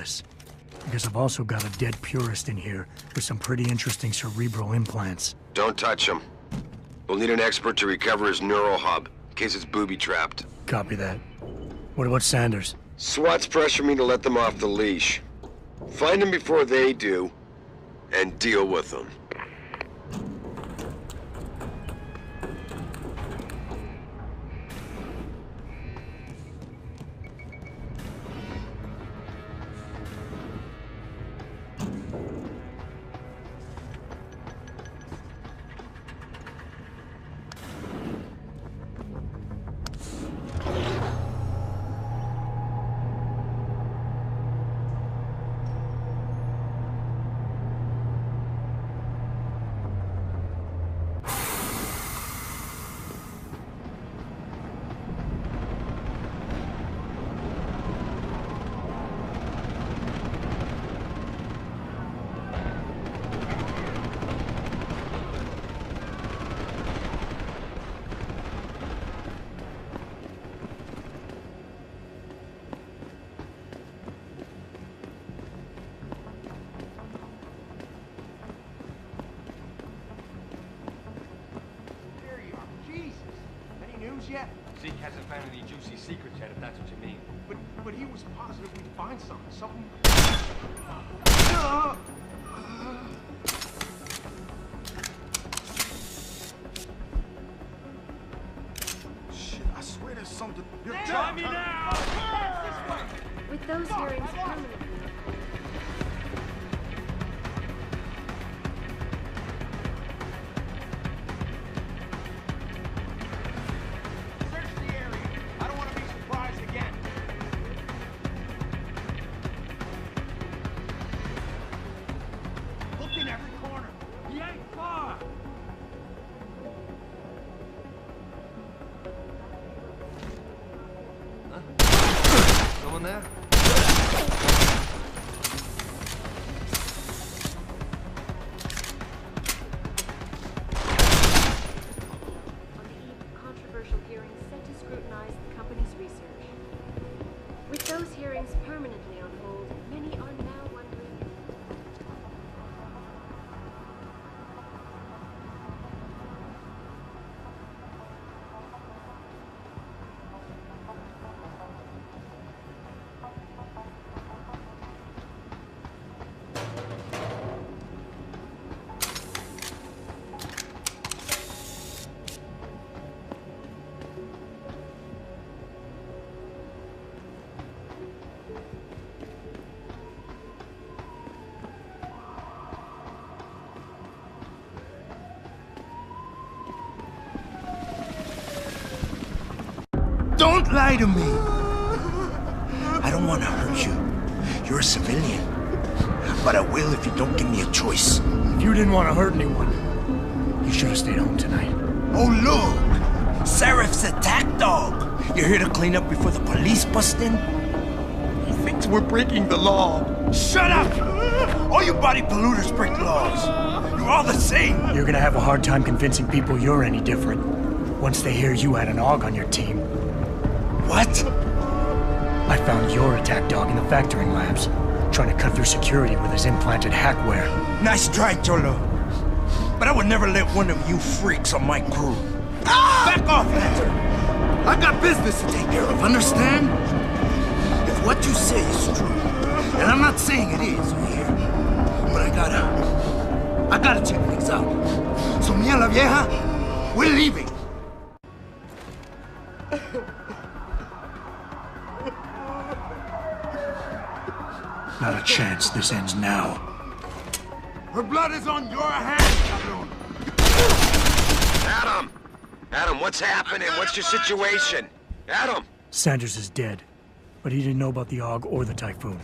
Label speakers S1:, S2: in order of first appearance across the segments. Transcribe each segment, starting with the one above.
S1: this. Because I've also got a dead purist in here with some pretty interesting cerebral implants.
S2: Don't touch him. We'll need an expert to recover his neural hub, in case it's booby-trapped.
S1: Copy that. What about Sanders?
S2: SWAT's pressuring me to let them off the leash. Find them before they do, and deal with them.
S3: Yet.
S4: Zeke hasn't found any juicy secrets yet, if that's what you mean.
S3: But he was positive we'd find something. Shit, I swear there's something.
S4: Try me now!
S5: With those hearings permanently.
S4: Someone there?
S5: Controversial hearings set to scrutinize the company's research. With those hearings permanently on hold, many are now wondering.
S6: Don't lie to me! I don't want to hurt you. You're a civilian. But I will if you don't give me a choice.
S1: If you didn't want to hurt anyone, you should have stayed home tonight.
S6: Oh, look! Serif's attack dog! You're here to clean up before the police bust in? He thinks we're breaking the law. Shut up! All you body polluters break laws. You're all the same.
S1: You're gonna have a hard time convincing people you're any different once they hear you had an AUG on your team.
S6: What?
S1: I found your attack dog in the factoring labs, trying to cut through security with his implanted hackware.
S6: Nice try, Cholo. But I would never let one of you freaks on my crew. Ah! Back off, Lantern! I got business to take care of, understand? If what you say is true, and I'm not saying it is here, but I gotta check things out. So me and la vieja, we're leaving.
S1: Not a chance this ends now.
S6: Her blood is on your hands, cabrón.
S2: Adam! Adam, what's happening? What's your situation? Adam!
S1: Sanders is dead, but he didn't know about the AUG or the Typhoon.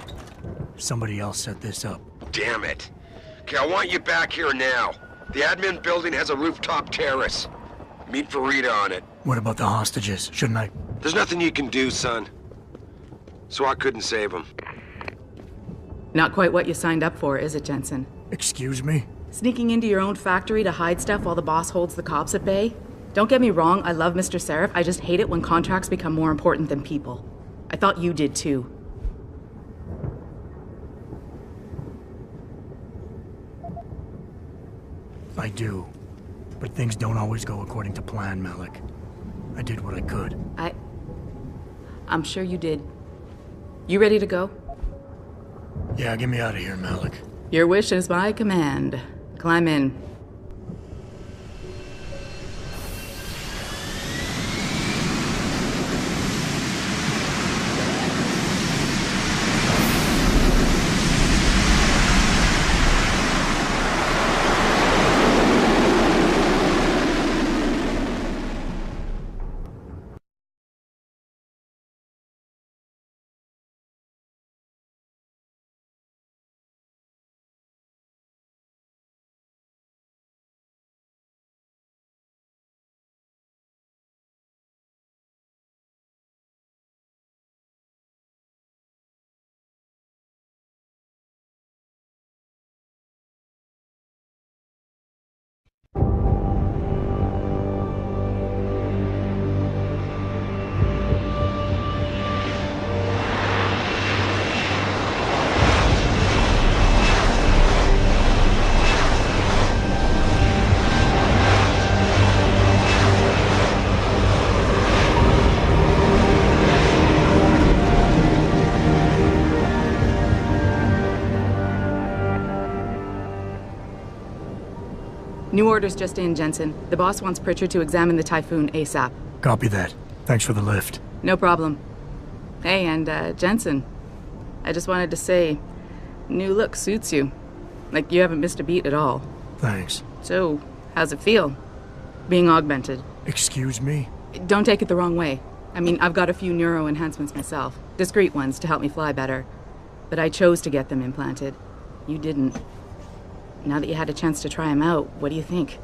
S1: Somebody else set this up.
S2: Damn it. Okay, I want you back here now. The admin building has a rooftop terrace. Meet for Rita on it.
S1: What about the hostages? Shouldn't I?
S2: There's nothing you can do, son. SWAT couldn't save them.
S7: Not quite what you signed up for, is it, Jensen?
S1: Excuse me?
S7: Sneaking into your own factory to hide stuff while the boss holds the cops at bay? Don't get me wrong, I love Mr. Serif. I just hate it when contracts become more important than people. I thought you did too.
S1: I do. But things don't always go according to plan, Malik. I did what I could.
S7: I'm sure you did. You ready to go?
S1: Yeah, get me out of here, Malik.
S7: Your wish is my command. Climb in. New orders just in, Jensen. The boss wants Pritchard to examine the Typhoon ASAP.
S1: Copy that. Thanks for the lift.
S7: No problem. Hey, and Jensen, I just wanted to say, new look suits you. Like, you haven't missed a beat at all.
S1: Thanks.
S7: So, how's it feel? Being augmented?
S1: Excuse me?
S7: Don't take it the wrong way. I mean, I've got a few neuro enhancements myself. Discreet ones to help me fly better. But I chose to get them implanted. You didn't. Now that you had a chance to try them out, what do you think?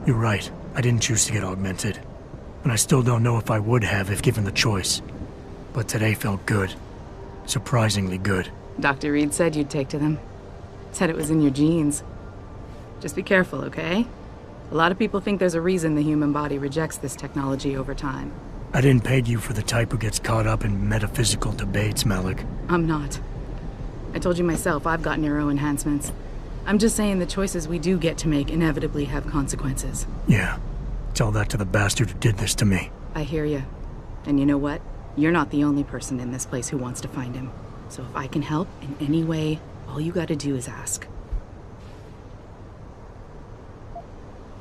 S1: You're right. I didn't choose to get augmented. And I still don't know if I would have if given the choice. But today felt good. Surprisingly good.
S7: Dr. Reed said you'd take to them. Said it was in your genes. Just be careful, okay? A lot of people think there's a reason the human body rejects this technology over time.
S1: I didn't peg you for the type who gets caught up in metaphysical debates, Malik.
S7: I'm not. I told you myself, I've got neuro enhancements. I'm just saying the choices we do get to make inevitably have consequences.
S1: Yeah. Tell that to the bastard who did this to me.
S7: I hear you. And you know what? You're not the only person in this place who wants to find him. So if I can help in any way, all you gotta do is ask.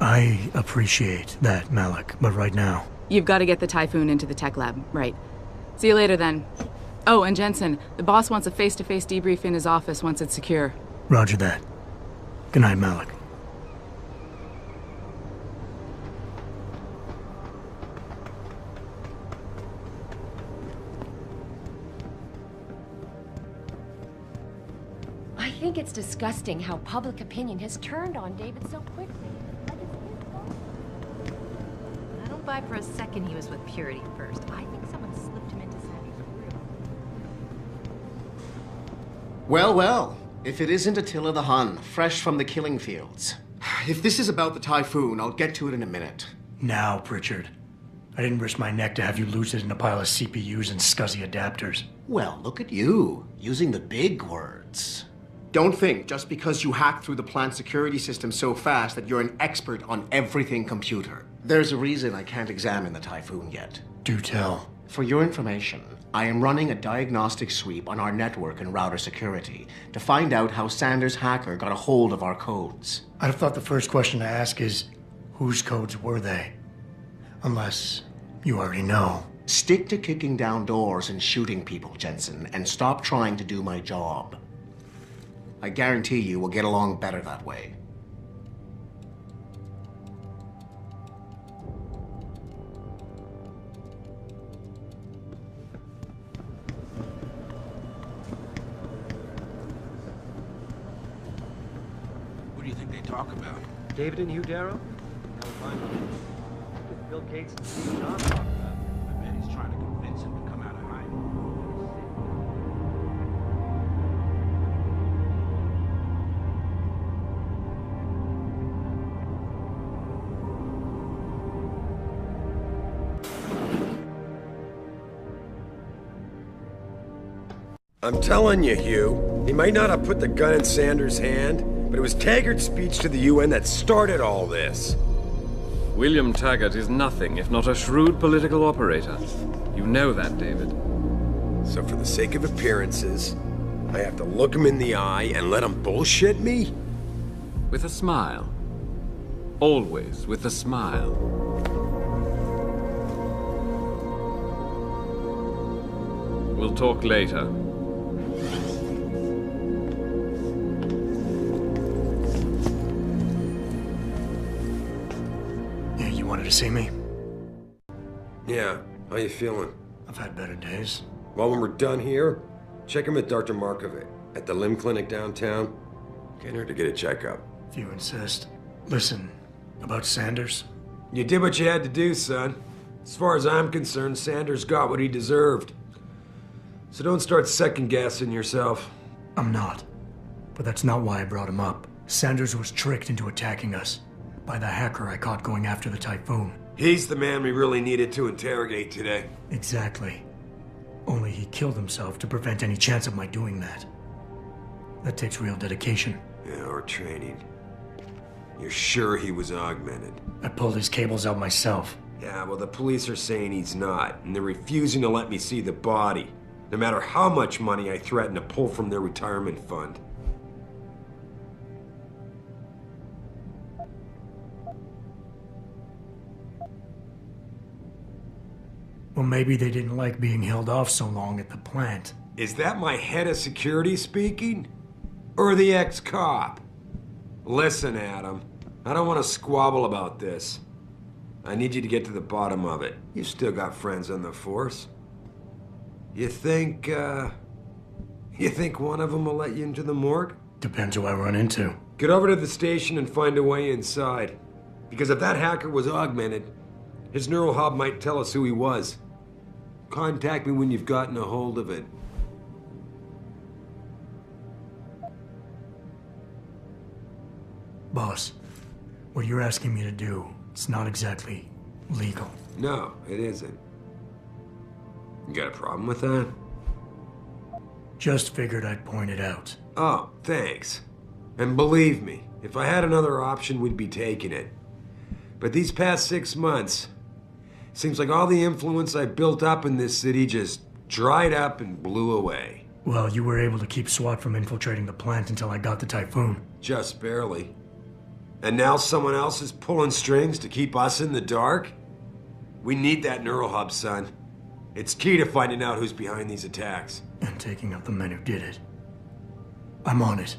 S1: I appreciate that, Malik, but right now...
S7: You've got to get the Typhoon into the tech lab, right. See you later, then. Oh, and Jensen, the boss wants a face-to-face debrief in his office once it's secure.
S1: Roger that. Good night, Malik.
S5: I think it's disgusting how public opinion has turned on David so quickly. Like it's his fault.
S8: I don't buy for a second he was with Purity first. I think someone slipped him into Savvy's room.
S9: Well, well. If it isn't Attila the Hun, fresh from the killing fields. If this is about the Typhoon, I'll get to it in a minute.
S1: Now, Pritchard. I didn't risk my neck to have you lose it in a pile of CPUs and scuzzy adapters.
S9: Well, look at you, using the big words. Don't think just because you hacked through the plant security system so fast that you're an expert on everything computer. There's a reason I can't examine the Typhoon yet.
S1: Do tell.
S9: For your information, I am running a diagnostic sweep on our network and router security to find out how Sanders' hacker got a hold of our codes.
S1: I'd have thought the first question to ask is, whose codes were they? Unless you already know.
S9: Stick to kicking down doors and shooting people, Jensen, and stop trying to do my job. I guarantee you we'll get along better that way.
S6: What do you think they talk about?
S4: David and Hugh Darrow? No, fine. With Bill Gates and Steve Jobs talk about.
S6: I bet he's trying to convince him to come out of hiding.
S2: I'm telling you, Hugh, he might not have put the gun in Sanders' hand, but it was Taggart's speech to the UN that started all this.
S10: William Taggart is nothing if not a shrewd political operator. You know that, David.
S2: So for the sake of appearances, I have to look him in the eye and let him bullshit me?
S10: With a smile. Always with a smile. We'll talk later.
S1: Yeah, you wanted to see me?
S2: Yeah, how you feeling?
S1: I've had better days.
S2: Well, when we're done here, check him at Dr. Markovic at the limb clinic downtown. Can't hurt to get a checkup.
S1: If you insist. Listen, about Sanders?
S2: You did what you had to do, son. As far as I'm concerned, Sanders got what he deserved. So don't start second-guessing yourself.
S1: I'm not. But that's not why I brought him up. Sanders was tricked into attacking us by the hacker I caught going after the Typhoon.
S2: He's the man we really needed to interrogate today.
S1: Exactly. Only he killed himself to prevent any chance of my doing that. That takes real dedication.
S2: Yeah, or training. You're sure he was augmented?
S1: I pulled his cables out myself.
S2: Yeah, well, the police are saying he's not, and they're refusing to let me see the body, no matter how much money I threaten to pull from their retirement fund.
S1: Well, maybe they didn't like being held off so long at the plant.
S2: Is that my head of security speaking? Or the ex-cop? Listen, Adam, I don't want to squabble about this. I need you to get to the bottom of it. You still got friends on the force. You think one of them will let you into the morgue?
S1: Depends who I run into.
S2: Get over to the station and find a way inside. Because if that hacker was augmented, his neural hub might tell us who he was. Contact me when you've gotten a hold of it.
S1: Boss, what you're asking me to do, it's not exactly legal.
S2: No, it isn't. You got a problem with that?
S1: Just figured I'd point it out.
S2: Oh, thanks. And believe me, if I had another option, we'd be taking it. But these past 6 months, seems like all the influence I built up in this city just dried up and blew away.
S1: Well, you were able to keep SWAT from infiltrating the plant until I got the Typhoon.
S2: Just barely. And now someone else is pulling strings to keep us in the dark? We need that neural hub, son. It's key to finding out who's behind these attacks.
S1: And taking out the men who did it. I'm on it.